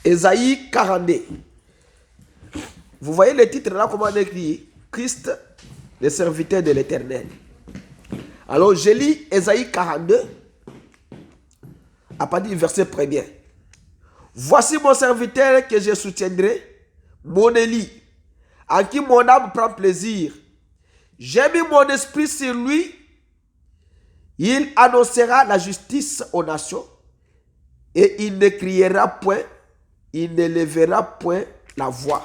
Ésaïe 42. Vous voyez le titre là, comment on écrit? Christ, le serviteur de l'Éternel. Alors, je lis Ésaïe 42, à partir du verset 1er. Voici mon serviteur que je soutiendrai, mon Élie, en qui mon âme prend plaisir. J'ai mis mon esprit sur lui. Il annoncera la justice aux nations, et il ne criera point, il ne lèvera point la voix,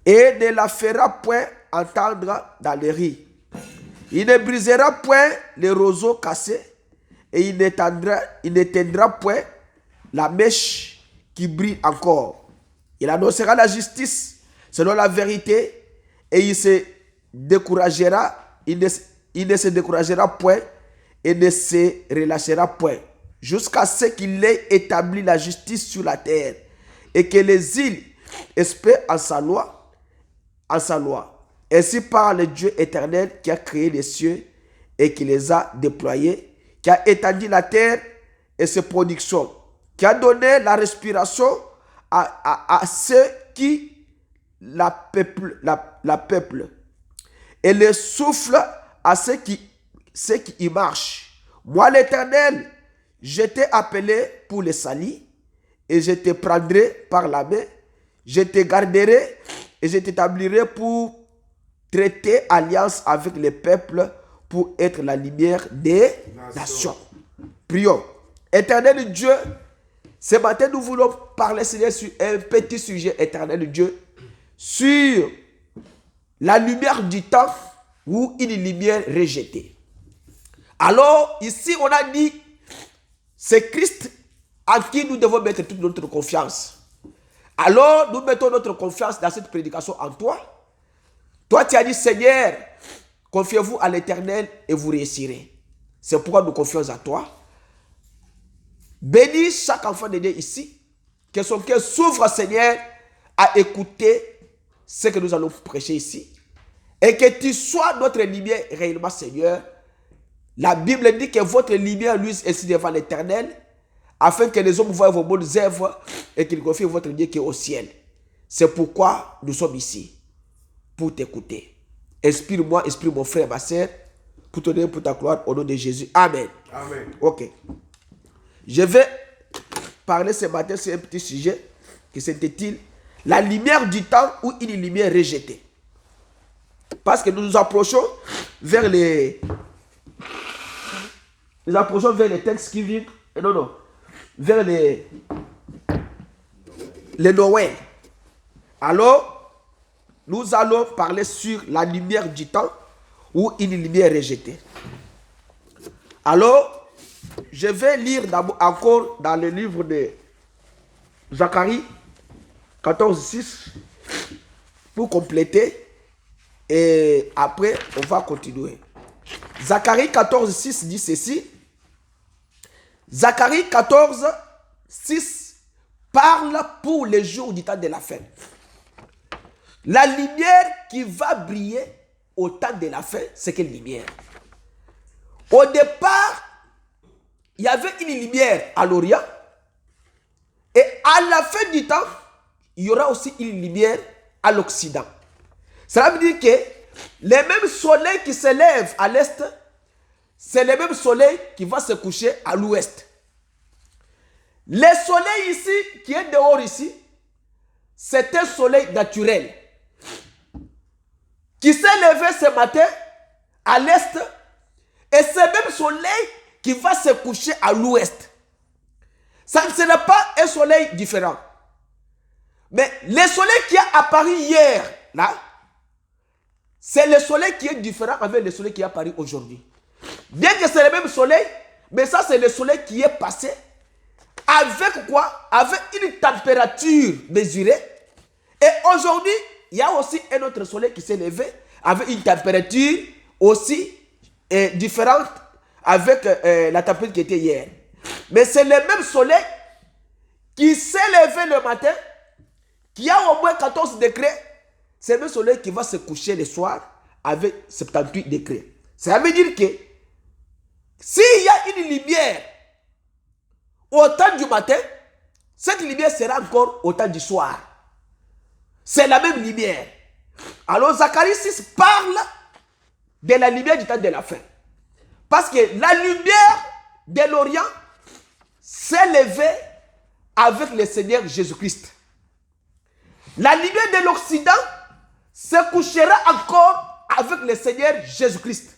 et ne la fera point entendre dans les rires. Il ne brisera point les roseaux cassés, et il n'éteindra point la mèche qui brille encore. Il annoncera la justice selon la vérité, et il se découragera, il ne se découragera point, et ne se relâchera point, jusqu'à ce qu'il ait établi la justice sur la terre, et que les îles espèrent en sa loi. Ainsi parle le Dieu éternel qui a créé les cieux et qui les a déployés, qui a étendu la terre et ses productions, qui a donné la respiration à ceux qui la peuplent, et le souffle à ceux qui y marchent. Moi, l'Éternel, je t'ai appelé pour le salut, et je te prendrai par la main, je te garderai et je t'établirai pour traiter alliance avec les peuples, pour être la lumière des nations. Prions. Éternel Dieu, ce matin nous voulons parler, Seigneur, sur un petit sujet, éternel Dieu, sur la lumière du temps ou une lumière rejetée. Alors, ici, on a dit, c'est Christ en qui nous devons mettre toute notre confiance. Alors, nous mettons notre confiance dans cette prédication en toi. Toi, tu as dit, Seigneur, confiez-vous à l'Éternel et vous réussirez. C'est pourquoi nous confions à toi. Bénis chaque enfant de Dieu ici, que son cœur s'ouvre, Seigneur, à écouter ce que nous allons prêcher ici. Et que tu sois notre lumière réellement, Seigneur. La Bible dit que votre lumière luise ainsi devant l'Éternel, afin que les hommes voient vos bonnes œuvres et qu'ils confient votre Dieu qui est au ciel. C'est pourquoi nous sommes ici, pour t'écouter. Inspire-moi, inspire mon frère, ma soeur, pour te donner pour ta gloire, au nom de Jésus. Amen. Amen. Ok. Je vais parler ce matin sur un petit sujet qui s'intitule la lumière du temps ou une lumière rejetée. Parce que nous nous approchons vers les Thanksgiving, vers les Noël. Alors, nous allons parler sur la lumière du temps ou une lumière rejetée. Alors, je vais lire encore dans le livre de Zacharie 14:6 pour compléter et après on va continuer. Zacharie 14:6 dit ceci. Zacharie 14:6 parle pour les jours du temps de la fin. La lumière qui va briller au temps de la fin, c'est quelle lumière? Au départ, il y avait une lumière à l'Orient et à la fin du temps, il y aura aussi une lumière à l'Occident. Cela veut dire que les mêmes soleils qui se lèvent à l'Est, c'est le même soleil qui va se coucher à l'Ouest. Le soleil ici, qui est dehors ici, c'est un soleil naturel qui s'est levé ce matin à l'Est et c'est le même soleil qui va se coucher à l'Ouest. Ce n'est pas un soleil différent. Mais le soleil qui a apparu hier, là, c'est le soleil qui est différent avec le soleil qui est apparu aujourd'hui. Bien que c'est le même soleil, mais ça c'est le soleil qui est passé avec quoi? Avec une température mesurée. Et aujourd'hui, il y a aussi un autre soleil qui s'est levé avec une température aussi différente avec la température qui était hier. Mais c'est le même soleil qui s'est levé le matin, qui a au moins 14 degrés. C'est le même soleil qui va se coucher le soir avec 78 degrés. Ça veut dire que s'il y a une lumière au temps du matin, Cette lumière sera encore au temps du soir. C'est la même lumière. Alors Zacharie 6 parle de la lumière du temps de la fin. Parce que la lumière de l'Orient s'est levée avec le Seigneur Jésus-Christ. La lumière de l'Occident se couchera encore avec le Seigneur Jésus-Christ.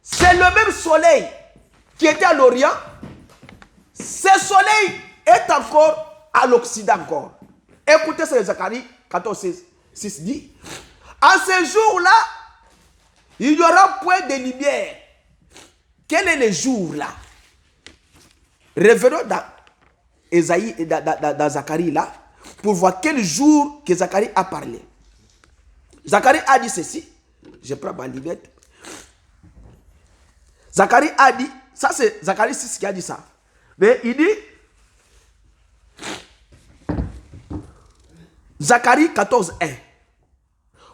C'est le même soleil qui était à l'Orient. Ce soleil est encore à l'Occident encore. Écoutez ce que Zacharie 14, 6 dit. En ce jour-là, il n'y aura point de lumière. Quel est le jour-là? Revenons dans Esaïe, dans Zacharie là, pour voir quel jour que Zacharie a parlé. Zacharie a dit ceci. Je prends ma lunette. Zacharie a dit, ça c'est Zacharie 6 qui a dit ça. Mais il dit, Zacharie 14, 1.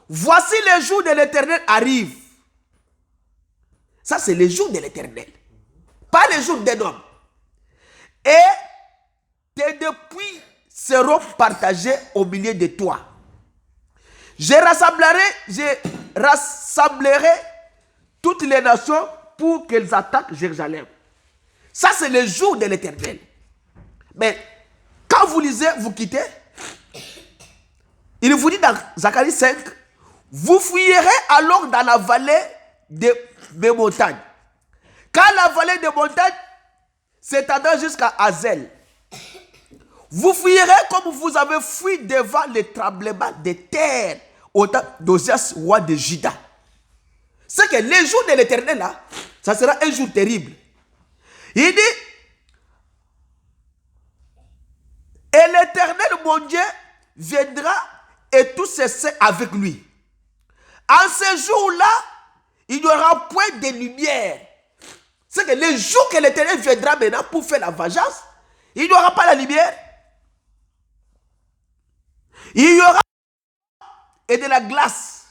Voici les jours de l'Éternel arrivent. Ça c'est les jours de l'Éternel. Pas les jours d'un homme. Et tes dépouilles seront partagées au milieu de toi. Je rassemblerai toutes les nations pour qu'elles attaquent Jérusalem. Ça, c'est le jour de l'Éternel. Mais quand vous lisez, vous quittez, il vous dit dans Zacharie 5, vous fouillerez alors dans la vallée des montagnes. Quand la vallée des montagnes s'étendra jusqu'à Hazel, vous fouillerez comme vous avez fui devant le tremblement de terre au temps d'Osias, roi de Juda. C'est que le jour de l'Éternel, là, ça sera un jour terrible. Il dit, et l'Éternel, mon Dieu, viendra et tout cessera avec lui. En ce jour-là, il n'y aura point de lumière. C'est que le jour que l'Éternel viendra maintenant pour faire la vengeance, il n'y aura pas la lumière. Il y aura et de la glace.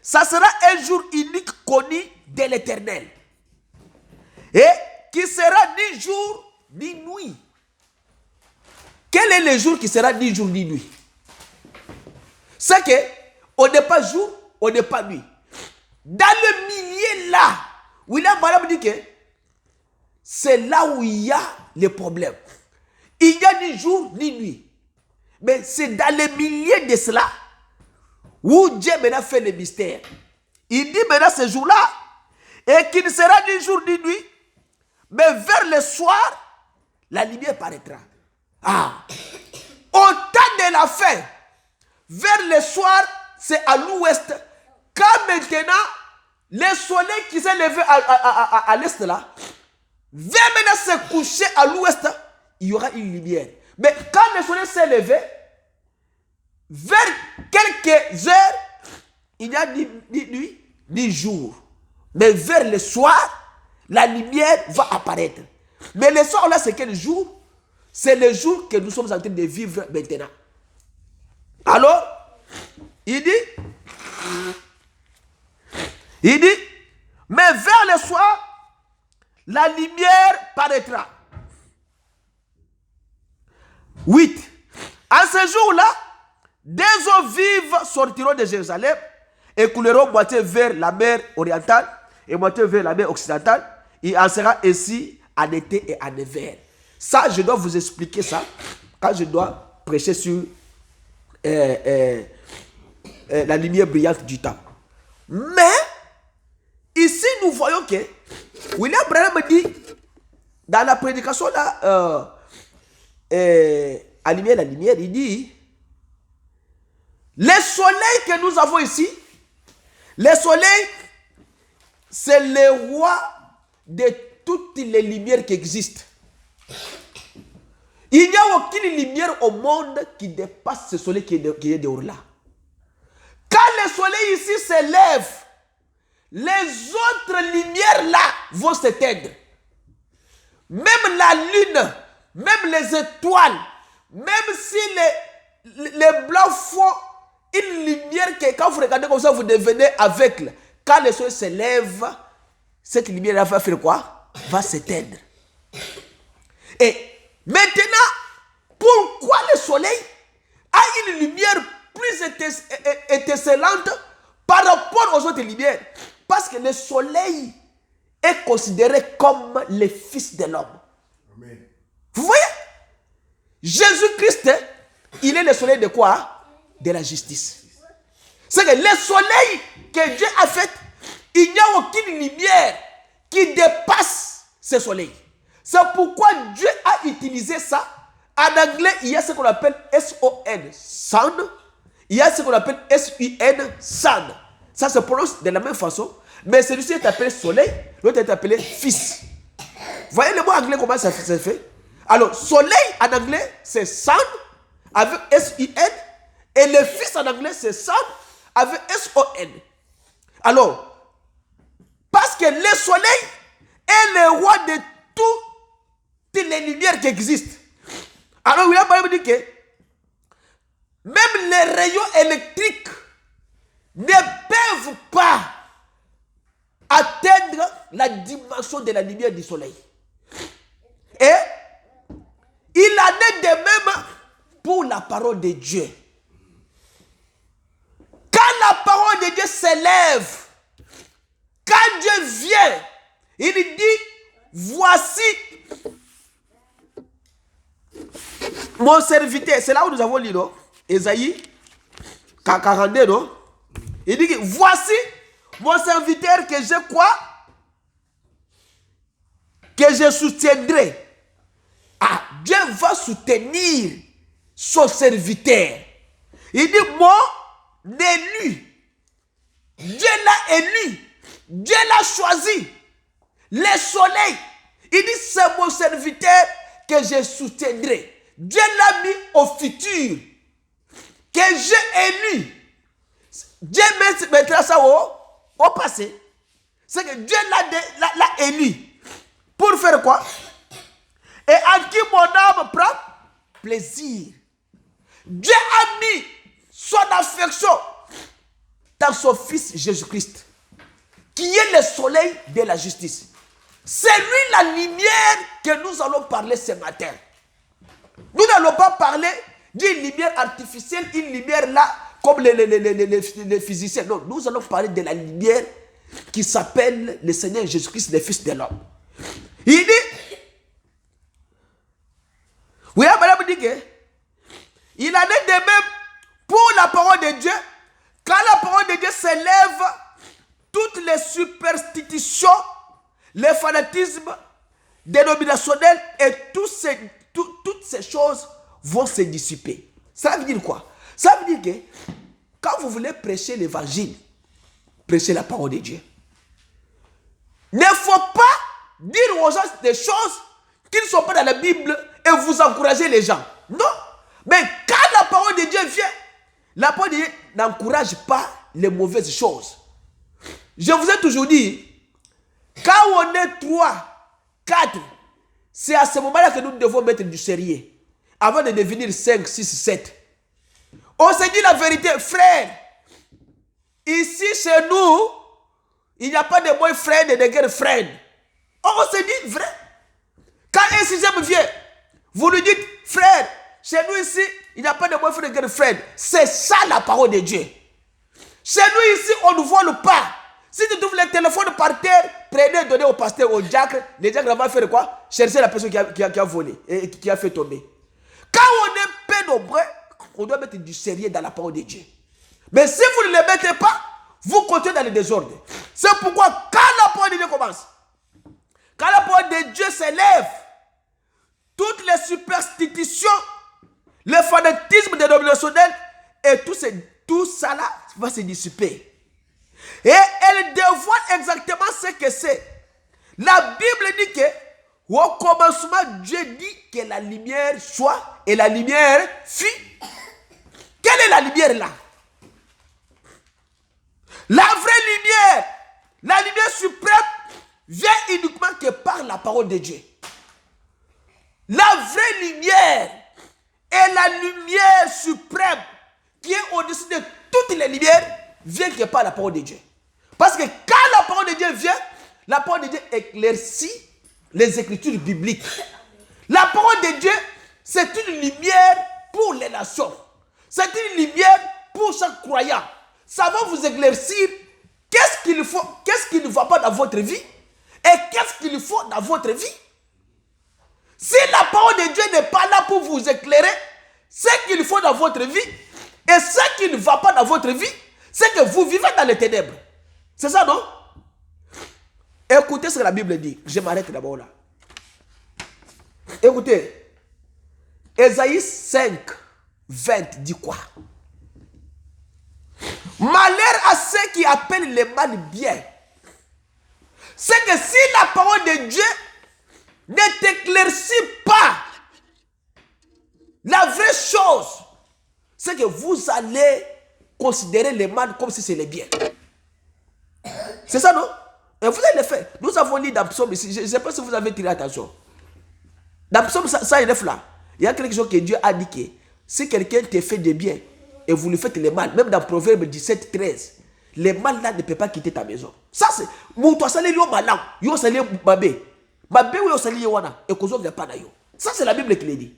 Ça sera un jour unique connu de l'Éternel. Et qui sera ni jour ni nuit. Quel est le jour qui sera ni jour ni nuit? C'est que on n'est pas jour, on n'est pas nuit. Dans le milieu là, William Branham dit que c'est là où il y a les problèmes. Il n'y a ni jour ni nuit. Mais c'est dans le milieu de cela où Dieu maintenant fait le mystère. Il dit maintenant ce jour-là, et qu'il ne sera ni jour ni nuit, mais vers le soir, la lumière paraîtra. Ah! Au temps de la fin, vers le soir, c'est à l'ouest. Quand maintenant, le soleil qui s'est levé à l'est là, vers maintenant se coucher à l'ouest, il y aura une lumière. Mais quand le soleil s'est levé, vers quelques heures, il n'y a ni nuit, ni jour. Mais vers le soir, la lumière va apparaître. Mais le soir là, c'est quel jour? C'est le jour que nous sommes en train de vivre maintenant. Alors, il dit, mais vers le soir, la lumière paraîtra. 8. En ce jour-là, des eaux vives sortiront de Jérusalem et couleront moitié vers la mer orientale et moitié vers la mer occidentale. Il en sera ainsi en été et en hiver. Ça, je dois vous expliquer ça quand je dois prêcher sur la lumière brillante du temps. Mais, ici, nous voyons que William Branham dit, dans la prédication là, allumer la lumière, il dit, le soleil que nous avons ici, le soleil, c'est le roi de toutes les lumières qui existent. Il n'y a aucune lumière au monde qui dépasse ce soleil qui est dehors là. Quand le soleil ici se lève, les autres lumières là vont s'éteindre. Même la lune, même les étoiles, même si les blancs font une lumière que quand vous regardez comme ça, vous devenez aveugle. Quand le soleil se lève, cette lumière va faire quoi? Va s'éteindre. Et maintenant, pourquoi le soleil a une lumière plus étincelante par rapport aux autres lumières? Parce que le soleil est considéré comme le fils de l'homme. Vous voyez? Jésus-Christ, il est le soleil de quoi? De la justice. C'est que le soleil que Dieu a fait, il n'y a aucune lumière qui dépasse ce soleil. C'est pourquoi Dieu a utilisé ça. En anglais, il y a ce qu'on appelle S-O-N, sun. Il y a ce qu'on appelle S-U-N, sun. Ça se prononce de la même façon. Mais celui-ci est appelé soleil, l'autre est appelé fils. Vous voyez le mot anglais, comment ça se fait? Alors, soleil en anglais, c'est sun, avec S-U-N. Et le fils en anglais, c'est sun, avec S-O-N. Alors, parce que le soleil est le roi de toutes les lumières qui existent. Alors, William Branham dit que même les rayons électriques ne peuvent pas atteindre la dimension de la lumière du soleil. Et il en est de même pour la parole de Dieu. Quand la parole de Dieu s'élève, quand Dieu vient, il dit, voici mon serviteur. C'est là où nous avons lu, non? Ésaïe 42, non? Il dit, voici mon serviteur que je crois, que je soutiendrai. Ah, Dieu va soutenir son serviteur. Il dit, mon élu. Dieu l'a élu. Dieu l'a choisi. Le soleil. Il dit, c'est mon serviteur que je soutiendrai. Dieu l'a mis au futur. Que j'ai élu. Dieu mettra ça au passé. C'est que Dieu l'a élu. Pour faire quoi? Et à qui mon âme prend plaisir. Dieu a mis son affection dans son fils Jésus-Christ, qui est le soleil de la justice. C'est lui la lumière que nous allons parler ce matin. Nous n'allons pas parler d'une lumière artificielle, une lumière là, comme les physiciens. Non, nous allons parler de la lumière qui s'appelle le Seigneur Jésus-Christ, le Fils de l'homme. Il dit, oui, madame dit que, il en est de même pour la parole de Dieu. Quand la parole de Dieu s'élève, toutes les superstitions, les fanatismes dénominationnels et toutes ces choses vont se dissiper. Ça veut dire quoi? Ça veut dire que quand vous voulez prêcher l'évangile, prêchez la parole de Dieu. Il ne faut pas dire aux gens des choses qui ne sont pas dans la Bible et vous encourager les gens. Non. Mais quand la parole de Dieu vient, la parole de Dieu n'encourage pas les mauvaises choses. Je vous ai toujours dit, quand on est 3, 4, c'est à ce moment-là que nous devons mettre du sérieux. Avant de devenir 5, 6, 7. On se dit la vérité, frère. Ici, chez nous, il n'y a pas de boyfriend et de girlfriend. On se dit vrai. Quand un sixième vient, vous lui dites, frère, chez nous ici, il n'y a pas de boyfriend et de girlfriend. C'est ça la parole de Dieu. Chez nous ici, on ne vole pas. Si tu trouves le téléphone par terre, prenez, donnez au pasteur, au diacre. Le diacre va faire quoi? Chercher la personne qui a volé et qui a fait tomber. Quand on est peu nombreux, on doit mettre du sérieux dans la parole de Dieu. Mais si vous ne le mettez pas, vous continuez dans le désordre. C'est pourquoi quand la parole de Dieu commence, quand la parole de Dieu s'élève, toutes les superstitions, le fanatisme dénominationnel et tout ça là va se dissiper. Et elle dévoile exactement ce que c'est. La Bible dit que au commencement, Dieu dit que la lumière soit et la lumière fut. Quelle est la lumière là? La vraie lumière, la lumière suprême, vient uniquement que par la parole de Dieu. La vraie lumière est la lumière suprême qui est au-dessus de toutes les lumières, vient que par la parole de Dieu. Parce que quand la parole de Dieu vient, la parole de Dieu éclaircit les écritures bibliques. La parole de Dieu c'est une lumière pour les nations. C'est une lumière pour chaque croyant. Ça va vous éclaircir qu'est-ce qu'il faut, qu'est-ce qui ne va pas dans votre vie et qu'est-ce qu'il faut dans votre vie. Si la parole de Dieu n'est pas là pour vous éclairer, ce qu'il faut dans votre vie et ce qui ne va pas dans votre vie, c'est que vous vivez dans les ténèbres. C'est ça, non? Écoutez ce que la Bible dit. Je m'arrête d'abord là. Écoutez. Ésaïe 5, 20 dit quoi? Malheur à ceux qui appellent le mal bien. C'est que si la parole de Dieu ne t'éclaircit pas la vraie chose, c'est que vous allez considérer le mal comme si c'est le bien. C'est ça, non? Et vous allez le faire. Nous avons lu dans Psaume ici. Je ne sais pas si vous avez tiré attention. Dans Psaume 109 là, il y a quelque chose que Dieu a dit que si quelqu'un te fait du bien et vous lui faites le mal, même dans Proverbe 17, 13, le mal là ne peut pas quitter ta maison. Ça c'est. Ça c'est la Bible qui le dit.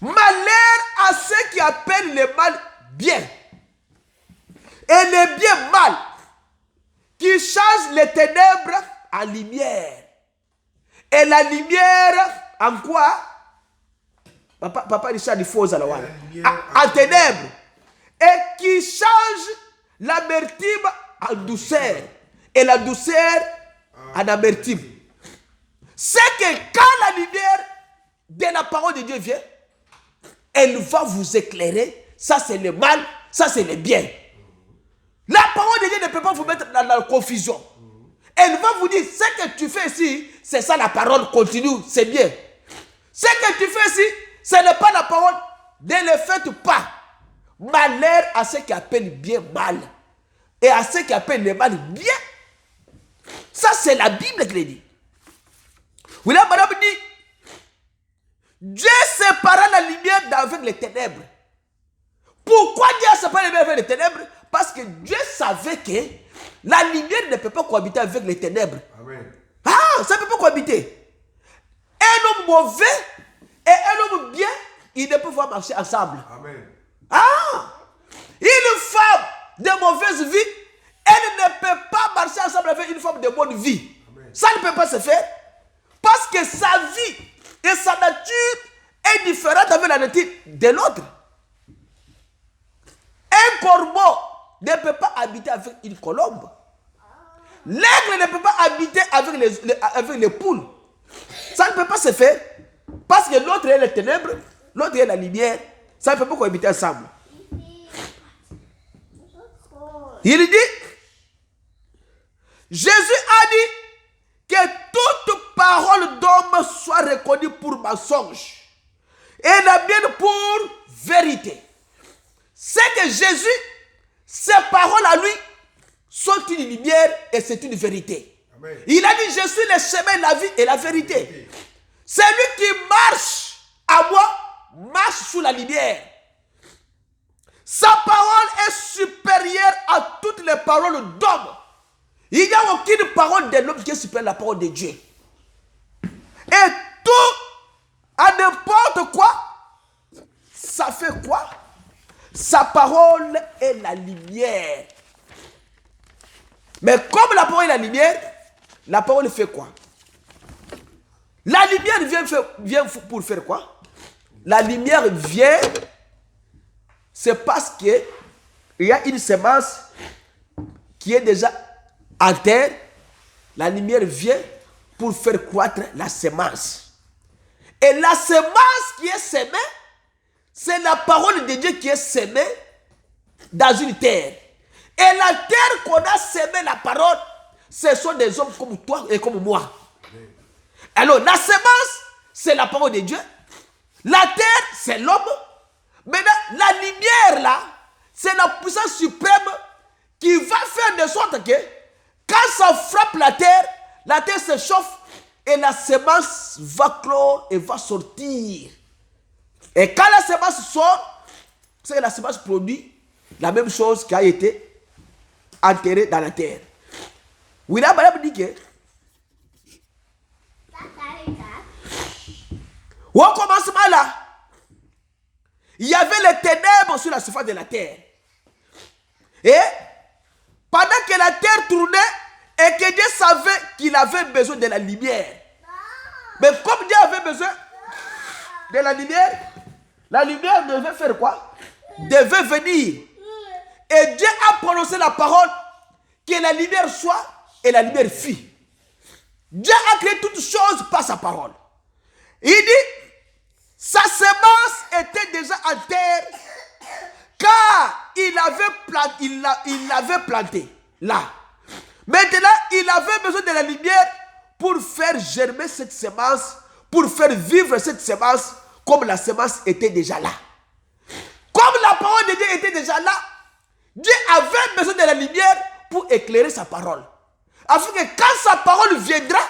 Malheur à ceux qui appellent le mal bien et le bien mal, qui changent les ténèbres en lumière. Et la lumière en quoi? Papa Richard, il faut en ténèbres. Et qui change l'amertume en douceur. Et la douceur en amertume. C'est que quand la lumière de la parole de Dieu vient, elle va vous éclairer. Ça c'est le mal, ça c'est le bien. La parole de Dieu ne peut pas vous mettre dans la confusion. Elle va vous dire, ce que tu fais ici, c'est ça la parole, continue, c'est bien. Ce que tu fais ici, ce n'est pas la parole, ne le faites pas. Malheur à ceux qui appellent bien mal. Et à ceux qui appellent le mal bien. Ça c'est la Bible qui le dit. Oui, là, madame dit, Dieu sépara la lumière d'avec les ténèbres. Pourquoi Dieu a séparé la lumière avec les ténèbres? Parce que Dieu savait que la lumière ne peut pas cohabiter avec les ténèbres. Amen. Ah, ça ne peut pas cohabiter. Un homme mauvais et un homme bien, ils ne peuvent pas marcher ensemble. Amen. Ah, une femme de mauvaise vie, elle ne peut pas marcher ensemble avec une femme de bonne vie. Amen. Ça ne peut pas se faire. Parce que sa vie et sa nature est différente avec la nature de l'autre. Un corbeau ne peut pas habiter avec une colombe. L'aigle ne peut pas habiter avec les poules. Ça ne peut pas se faire. Parce que l'autre est les ténèbres, l'autre est la lumière. Ça ne peut pas cohabiter ensemble. Il dit, Jésus a dit que toute parole d'homme soit reconnue pour mensonge et la mienne pour vérité. C'est que Jésus, ses paroles à lui sont une lumière et c'est une vérité. Amen. Il a dit, je suis le chemin, la vie et la vérité. Celui qui marche à moi, marche sous la lumière. Sa parole est supérieure à toutes les paroles d'hommes. Il n'y a aucune parole de l'homme qui est supérieure à la parole de Dieu. Et tout, à n'importe quoi, ça fait quoi? Sa parole est la lumière. Mais comme la parole est la lumière, la parole fait quoi? La lumière vient pour faire quoi? La lumière vient, c'est parce qu'il y a une semence qui est déjà en terre. La lumière vient pour faire croître la semence. Et la semence qui est semée, c'est la parole de Dieu qui est semée dans une terre. Et la terre qu'on a semé la parole, ce sont des hommes comme toi et comme moi. Alors la semence, c'est la parole de Dieu. La terre, c'est l'homme. Maintenant, la lumière là, c'est la puissance suprême qui va faire de sorte que quand ça frappe la terre se chauffe et la semence va clore et va sortir. Et quand la semence sort, c'est que la semence produit la même chose qui a été enterrée dans la terre. Oui, là, madame dit que au commencement là, il y avait les ténèbres sur la surface de la terre. Et pendant que la terre tournait et que Dieu savait qu'il avait besoin de la lumière. Mais comme Dieu avait besoin de la lumière devait faire quoi? Devait venir. Et Dieu a prononcé la parole que la lumière soit et la lumière fut. Dieu a créé toutes choses par sa parole. Il dit, sa semence était déjà en terre car il l'avait planté là. Maintenant, il avait besoin de la lumière pour faire germer cette semence, pour faire vivre cette semence comme la semence était déjà là. Comme la parole de Dieu était déjà là, Dieu avait besoin de la lumière pour éclairer sa parole. Afin que quand sa parole viendra,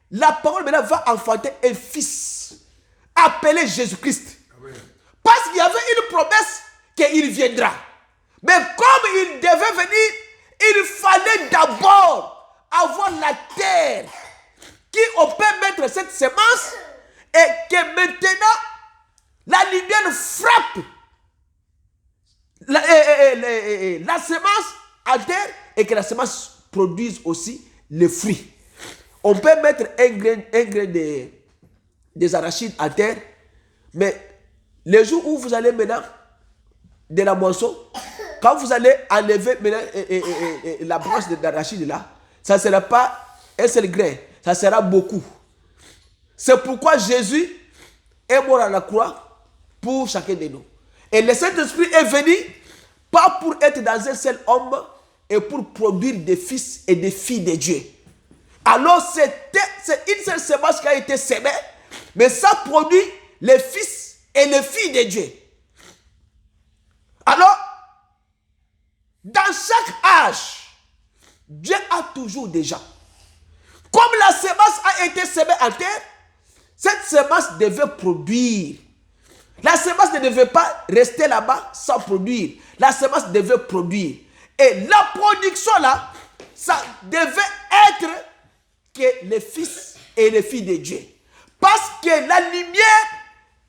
la parole maintenant va enfanter un fils appelé Jésus-Christ. Parce qu'il y avait une promesse qu'il viendra. Mais comme il devait venir, il fallait d'abord avoir la terre qui on peut mettre cette semence et que maintenant la lumière frappe la semence en terre et que la semence produise aussi le fruit. On peut mettre un grain des arachides en terre, mais le jour où vous allez maintenant de la moisson, quand vous allez enlever la branche d'arachide là, ça ne sera pas un seul grain, ça sera beaucoup. C'est pourquoi Jésus est mort à la croix pour chacun de nous. Et le Saint-Esprit est venu pas pour être dans un seul homme et pour produire des fils et des filles de Dieu. Alors c'est une seule semence qui a été sémée, mais ça produit les fils et les filles de Dieu. Alors, dans chaque âge, Dieu a toujours des gens. Comme la semence a été sémée en terre, cette semence devait produire. La semence ne devait pas rester là-bas sans produire. La semence devait produire. Et la production là, ça devait être que les fils et les filles de Dieu. Parce que la lumière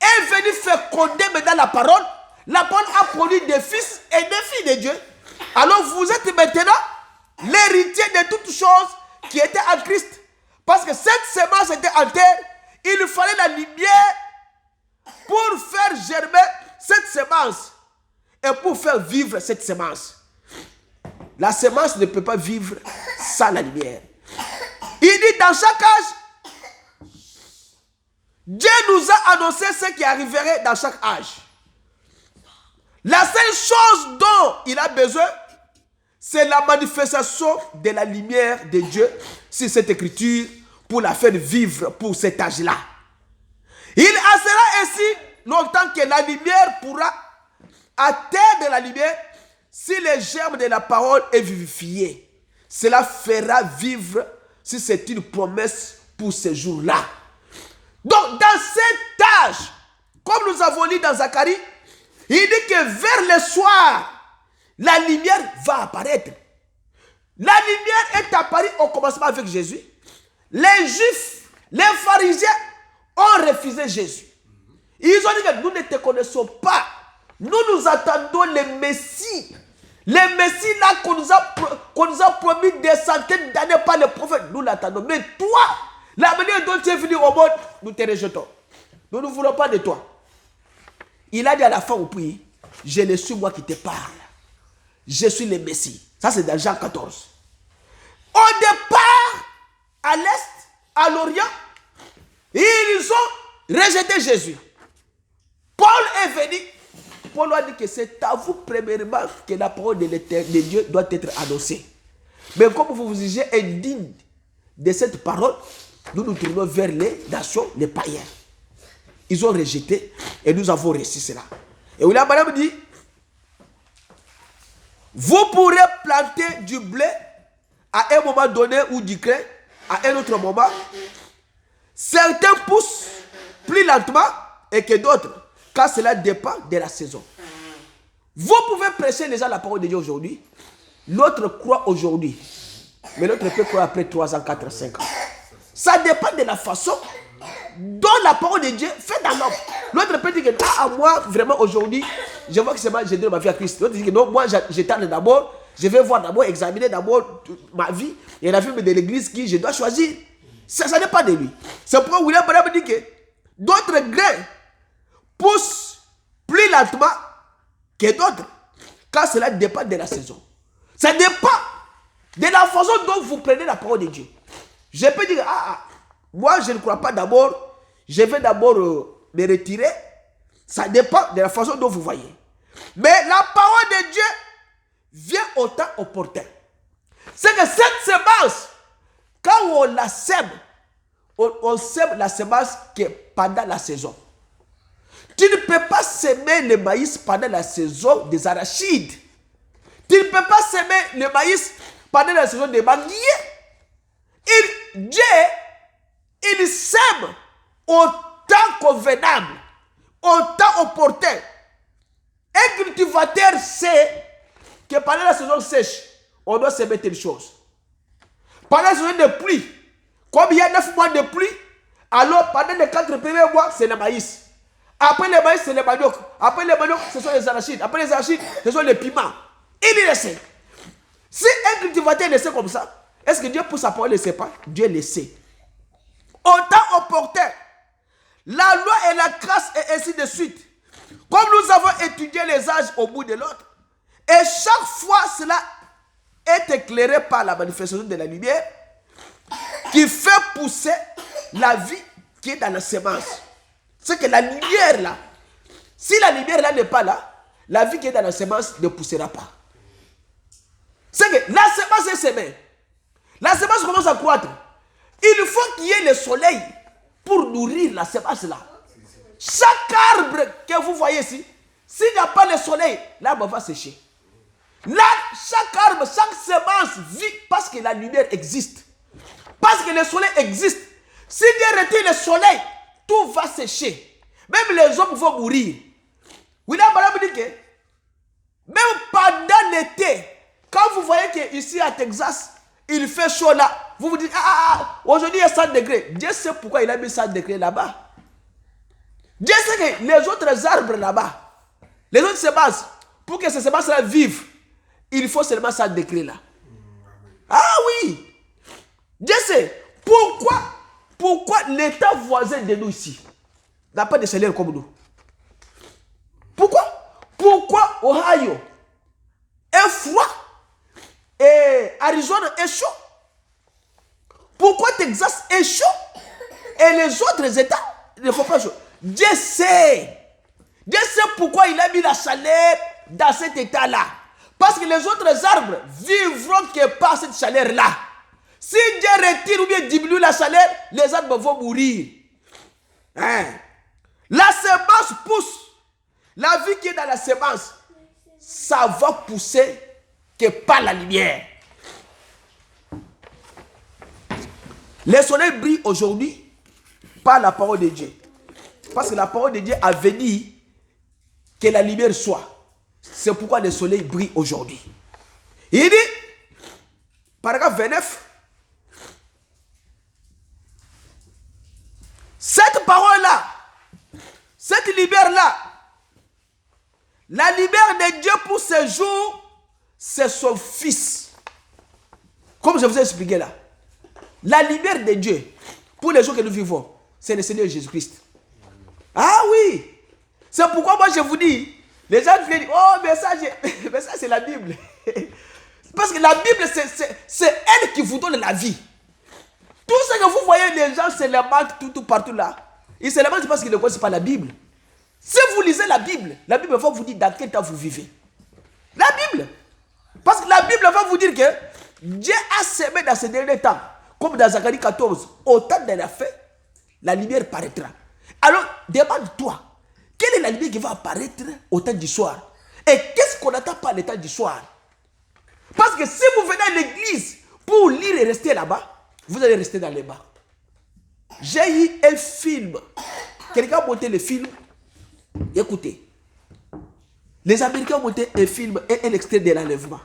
est venue féconder maintenant la parole. La parole a produit des fils et des filles de Dieu. Alors vous êtes maintenant l'héritier de toutes choses qui étaient en Christ. Parce que cette semence était en terre. Il fallait la lumière pour faire germer cette semence et pour faire vivre cette semence. La semence ne peut pas vivre sans la lumière. Il dit dans chaque âge, Dieu nous a annoncé ce qui arriverait dans chaque âge. La seule chose dont il a besoin, c'est la manifestation de la lumière de Dieu sur cette écriture pour la faire vivre pour cet âge-là. Il en sera ainsi longtemps que la lumière pourra atteindre la lumière si le germe de la parole est vivifié. Cela fera vivre si c'est une promesse pour ce jour-là. Donc dans cet âge, comme nous avons lu dans Zacharie, il dit que vers le soir, la lumière va apparaître. La lumière est apparue au commencement avec Jésus. Les Juifs, les pharisiens ont refusé Jésus. Ils ont dit que nous ne te connaissons pas. Nous attendons le Messie. Le Messie là qu'on nous a promis des centaines d'années par les prophètes. Nous l'attendons. Mais toi, la manière dont tu es venu au monde, nous te rejetons. Nous ne voulons pas de toi. Il a dit à la fin au prix, je ne suis moi qui te parle. Je suis le Messie. Ça c'est dans Jean 14. Au départ, à l'est, à l'orient, ils ont rejeté Jésus. Paul est venu. Paul a dit que c'est à vous premièrement que la parole de Dieu doit être annoncée. Mais comme vous vous jugez indigne de cette parole, nous nous tournons vers les nations, les païens. Ils ont rejeté et nous avons reçu cela. Et William Branham dit, vous pourrez planter du blé à un moment donné ou du grain à un autre moment. Certains poussent plus lentement et que d'autres, quand cela dépend de la saison. Vous pouvez prêcher les gens la parole de Dieu aujourd'hui. L'autre croit aujourd'hui. Mais l'autre peut croire après 3 ans, 4 ans, 5 ans. Ça dépend de la façon donne la parole de Dieu, fais dans l'homme. L'autre peut dire que, moi, vraiment, aujourd'hui, je vois que c'est moi, j'ai donné ma vie à Christ. L'autre dit que non, moi, j'étends d'abord, je vais voir d'abord, examiner d'abord ma vie et la vie de l'église qui je dois choisir. Ça n'est pas de lui. C'est pourquoi William Branham dit que d'autres grains poussent plus lentement que d'autres, car cela dépend de la saison. Ça dépend de la façon dont vous prenez la parole de Dieu. Je peux dire, moi je ne crois pas d'abord, je vais d'abord me retirer. Ça dépend de la façon dont vous voyez. Mais la parole de Dieu vient au temps opportun. C'est que cette semence, quand on la sème, on sème la semence qui est pendant la saison. Tu ne peux pas semer le maïs pendant la saison des arachides. Tu ne peux pas semer le maïs pendant la saison des manguiers. Dieu, il sème au temps convenable, au temps opportun. Un cultivateur sait que pendant la saison sèche, on doit semer telle chose. Pendant la saison de pluie, comme il y a 9 mois de pluie, alors pendant les 4 premiers mois, c'est le maïs. Après le maïs, c'est le manioc. Après le manioc, ce sont les arachides. Après les arachides, ce sont les piments. Il le sait. Si un cultivateur le sait comme ça, est-ce que Dieu pour sa parole ne le sait pas? Dieu le sait. Au temps opportun, la loi et la grâce et ainsi de suite. Comme nous avons étudié les âges au bout de l'autre, et chaque fois cela est éclairé par la manifestation de la lumière qui fait pousser la vie qui est dans la semence. C'est que la lumière là, si la lumière là n'est pas là, la vie qui est dans la semence ne poussera pas. C'est que la semence est semée. La semence commence à croître. Il faut qu'il y ait le soleil pour nourrir la semence là. Chaque arbre que vous voyez ici, s'il n'y a pas le soleil, l'arbre va sécher. Là, chaque arbre, chaque semence vit parce que la lumière existe. Parce que le soleil existe. Si Dieu retire le soleil, tout va sécher. Même les hommes vont mourir. William Branham dit que même pendant l'été, quand vous voyez qu'ici à Texas, il fait chaud là, vous vous dites, aujourd'hui il y a 100 degrés. Dieu sait pourquoi il a mis 100 degrés là-bas. Dieu sait que les autres arbres là-bas, les autres semences, pour que ces semences-là vivent, il faut seulement 100 degrés là. Ah oui! Dieu sait pourquoi l'état voisin de nous ici n'a pas de chaleur comme nous. Pourquoi Ohio est froid et Arizona est chaud? Pourquoi Texas est chaud et les autres États ne font pas chaud? Dieu sait. Dieu sait pourquoi il a mis la chaleur dans cet état-là. Parce que les autres arbres vivront que par cette chaleur-là. Si Dieu retire ou bien diminue la chaleur, les arbres vont mourir. La semence pousse. La vie qui est dans la semence, ça va pousser que par la lumière. Le soleil brille aujourd'hui par la parole de Dieu. Parce que la parole de Dieu a venu que la lumière soit. C'est pourquoi le soleil brille aujourd'hui. Il dit, paragraphe 29, cette parole-là, cette lumière-là, la lumière de Dieu pour ce jour, c'est son Fils. Comme je vous ai expliqué là. La lumière de Dieu, pour les jours que nous vivons, c'est le Seigneur Jésus-Christ. Ah oui! C'est pourquoi moi je vous dis, les gens viennent dire, oh mais ça c'est la Bible. Parce que la Bible, c'est elle qui vous donne la vie. Tout ce que vous voyez, les gens se lamentent tout partout là. Ils se lamentent parce qu'ils ne connaissent pas la Bible. Si vous lisez la Bible va vous dire dans quel temps vous vivez. La Bible. Parce que la Bible va vous dire que Dieu a semé dans ces derniers temps, comme dans Zacharie 14, au temps de la fin, la lumière paraîtra. Alors, demande-toi, quelle est la lumière qui va apparaître au temps du soir? Et qu'est-ce qu'on n'attend pas le temps du soir? Parce que si vous venez à l'église pour lire et rester là-bas, vous allez rester dans les bas. J'ai eu un film. Quelqu'un a monté le film. Écoutez. Les Américains ont monté un film et un extrait de l'enlèvement.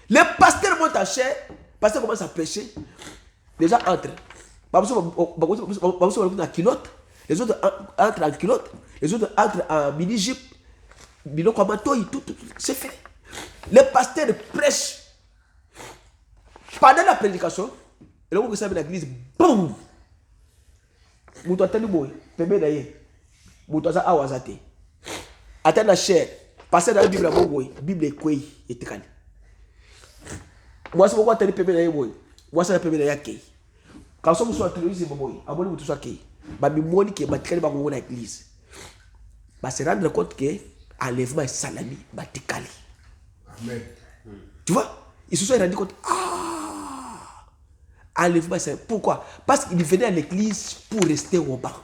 Le pasteur monte en chair. Le pasteur commence à prêcher. Les gens entrent. en culotte, les autres entrent en culotte, les autres entrent en mini-jupe, tout, c'est fait. Les pasteurs prêchent. Pendant la prédication, et là, vous savez l'église, boum! Vous entendez le mot, pembe d'ailleurs. Vous entendez à Wazate. Attends la chair, passez dans la Bible, la Bible est quoi? Et te calme. Moi, c'est pourquoi tu as pembe d'ailleurs, moi, c'est la pembe d'ailleurs. Quand on soit en télévision, à mon niveau, qui est qui est dans l'église, se rendre compte que l'enlèvement est salami, batikali. Amen. Tu vois, ils se sont rendus compte, enlèvement, c'est pourquoi? Parce qu'ils venaient à l'église pour rester au bas.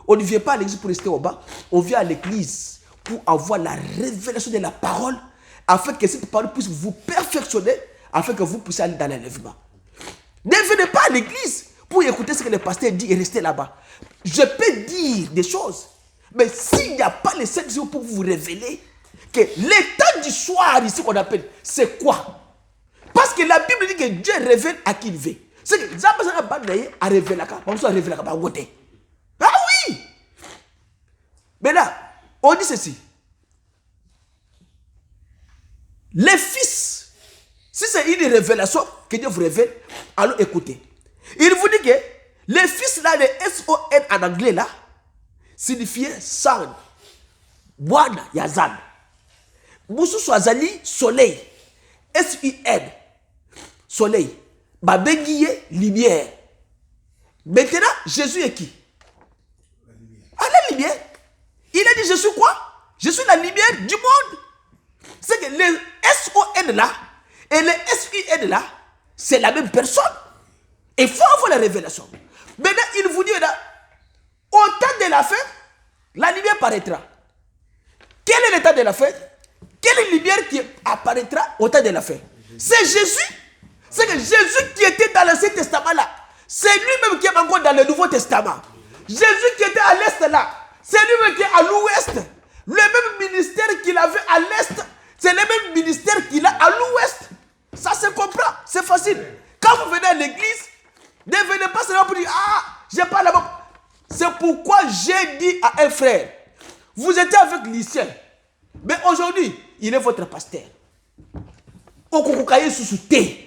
On ne vient pas à l'église pour rester au bas, on vient à l'église pour avoir la révélation de la parole, afin que cette parole puisse vous perfectionner, afin que vous puissiez aller dans l'enlèvement. Ne venez pas à l'église pour écouter ce que le pasteur dit et rester là-bas. Je peux dire des choses, mais s'il n'y a pas les 7 jours pour vous révéler, que l'état du soir ici qu'on appelle, c'est quoi? Parce que la Bible dit que Dieu révèle à qui il veut. C'est que ça a révélé à ah oui! Mais là, on dit ceci. Les fils, si c'est une révélation que Dieu vous révèle, alors écoutez. Il vous dit que les fils là, les S-O-N en anglais là, signifiait San, Bwana, Yazan. Moussou Swazali, soleil. S-U-N, soleil. Babengiye, lumière. Maintenant, Jésus est qui? La lumière. Il a dit, je suis quoi? Je suis la lumière du monde. C'est que les S-O-N là et les S-U-N là, c'est la même personne. Il faut avoir la révélation. Maintenant, il vous dit, là, au temps de la fin, la lumière paraîtra. Quel est l'état de la fin? Quelle lumière qui apparaîtra au temps de la fin? C'est Jésus. C'est que Jésus qui était dans l'Ancien Testament là, c'est lui-même qui est encore dans le Nouveau Testament. Jésus qui était à l'Est là, c'est lui-même qui est à l'Ouest. Le même ministère qu'il avait à l'Est, c'est le même ministère qu'il a à l'Ouest. Ça se comprend, c'est facile. Quand vous venez à l'église, ne venez pas seulement pour dire, j'ai pas là-bas. C'est pourquoi j'ai dit à un frère, vous étiez avec Lucien, mais aujourd'hui, il est votre pasteur. Okukukaye sous thé.